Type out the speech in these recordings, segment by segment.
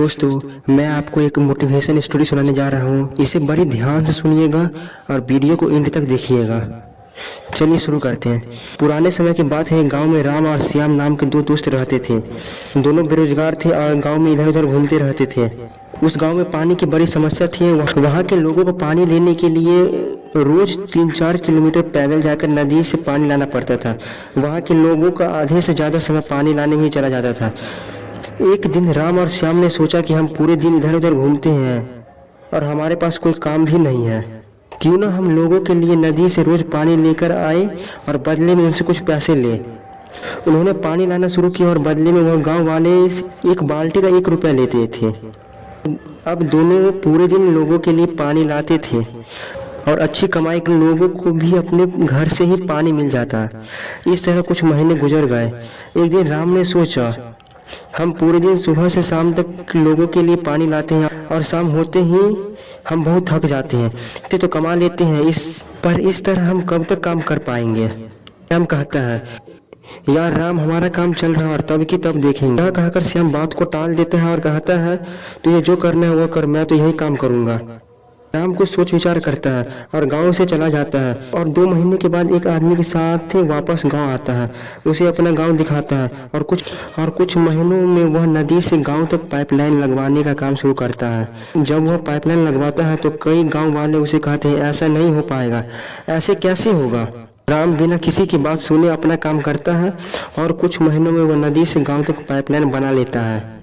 दोस्तों, मैं आपको एक मोटिवेशन स्टोरी सुनाने जा रहा हूँ। इसे बड़ी ध्यान से सुनिएगा और वीडियो को एंड तक देखिएगा। चलिए शुरू करते हैं। पुराने समय की बात है। गांव में राम और श्याम नाम के दो दोस्त रहते थे। दोनों बेरोजगार थे और गांव में इधर उधर घूमते रहते थे। उस गांव में पानी की बड़ी समस्या थी। वहाँ के लोगों को पानी लेने के लिए रोज 3-4 किलोमीटर पैदल जाकर नदी से पानी लाना पड़ता था। वहाँ के लोगों का आधे से ज़्यादा समय पानी लाने में ही चला जाता था। एक दिन राम और श्याम ने सोचा कि हम पूरे दिन इधर उधर घूमते हैं और हमारे पास कोई काम भी नहीं है, क्यों ना हम लोगों के लिए नदी से रोज पानी लेकर आए और बदले में उनसे कुछ पैसे ले। उन्होंने पानी लाना शुरू किया और बदले में वह गांव वाले एक बाल्टी का 1 रुपया लेते थे। अब दोनों पूरे दिन लोगों के लिए पानी लाते थे और अच्छी कमाई के लोगों को भी अपने घर से ही पानी मिल जाता। इस तरह कुछ महीने गुजर गए। एक दिन राम ने सोचा, हम पूरे दिन सुबह से शाम तक लोगों के लिए पानी लाते हैं और शाम होते ही हम बहुत थक जाते हैं, तो कमा लेते हैं, इस तरह हम कब तक काम कर पाएंगे। श्याम कहता है, यार राम, हमारा काम चल रहा है और तब की तब देखेंगे। यह कहकर श्याम बात को टाल देता है और कहता है, तुझे जो करना है वो कर, मैं तो यही काम करूँगा। राम कुछ सोच विचार करता है और गांव से चला जाता है और 2 महीने के बाद एक आदमी के साथ वापस गांव आता है। उसे अपना गांव दिखाता है और कुछ महीनों में वह नदी से गांव तक पाइपलाइन लगवाने का काम शुरू करता है। जब वह पाइपलाइन लगवाता है तो कई गांव वाले उसे कहते हैं, ऐसा नहीं हो पाएगा, ऐसे कैसे होगा। राम बिना किसी की बात सुने अपना काम करता है और कुछ महीनों में वह नदी से गाँव तक पाइपलाइन बना लेता है।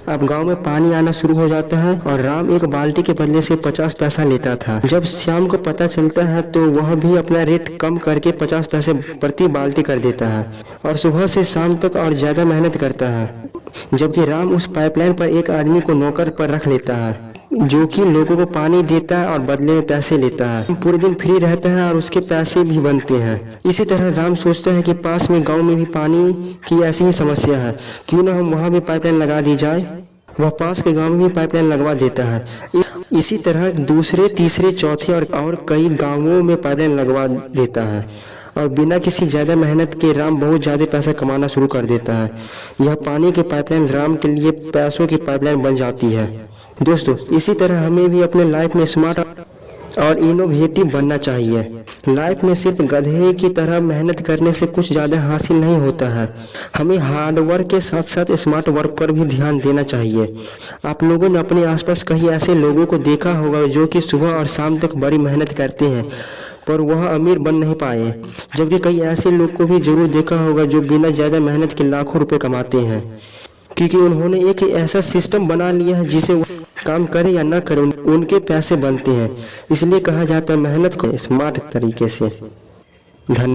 अब गांव में पानी आना शुरू हो जाता है और राम एक बाल्टी के बदले से 50 पैसा लेता था। जब श्याम को पता चलता है तो वह भी अपना रेट कम करके 50 पैसे प्रति बाल्टी कर देता है और सुबह से शाम तक और ज़्यादा मेहनत करता है। जबकि राम उस पाइपलाइन पर एक आदमी को नौकर पर रख लेता है, जो कि लोगों को पानी देता है और बदले में पैसे लेता है। पूरे दिन फ्री रहता है और उसके पैसे भी बनते हैं। इसी तरह राम सोचता है कि पास में गांव में भी पानी की ऐसी ही समस्या है, क्यों ना हम वहां भी पाइपलाइन लगा दी जाए। वह पास के गांव में भी पाइपलाइन लगवा देता है। इसी तरह दूसरे, तीसरे, चौथे और कई गांवों में पाइपलाइन लगवा देता है और बिना किसी ज़्यादा मेहनत के राम बहुत ज़्यादा पैसा कमाना शुरू कर देता है। यह पानी की पाइपलाइन राम के लिए पैसों की पाइपलाइन बन जाती है। दोस्तों, इसी तरह हमें भी अपने लाइफ में स्मार्ट और इनोवेटिव बनना चाहिए। लाइफ में सिर्फ गधे की तरह मेहनत करने से कुछ ज़्यादा हासिल नहीं होता है। हमें हार्ड वर्क के साथ साथ स्मार्ट वर्क पर भी ध्यान देना चाहिए। आप लोगों ने अपने आसपास कई ऐसे लोगों को देखा होगा जो कि सुबह और शाम तक बड़ी मेहनत करते हैं पर वह अमीर बन नहीं पाए, जबकि कई ऐसे लोग को भी जरूर देखा होगा जो बिना ज़्यादा मेहनत के लाखों रुपये कमाते हैं, क्योंकि उन्होंने एक ऐसा सिस्टम बना लिया है जिसे काम करे या ना करे उनके पैसे बनते हैं। इसलिए कहा जाता है, मेहनत को स्मार्ट तरीके से। धन्यवाद।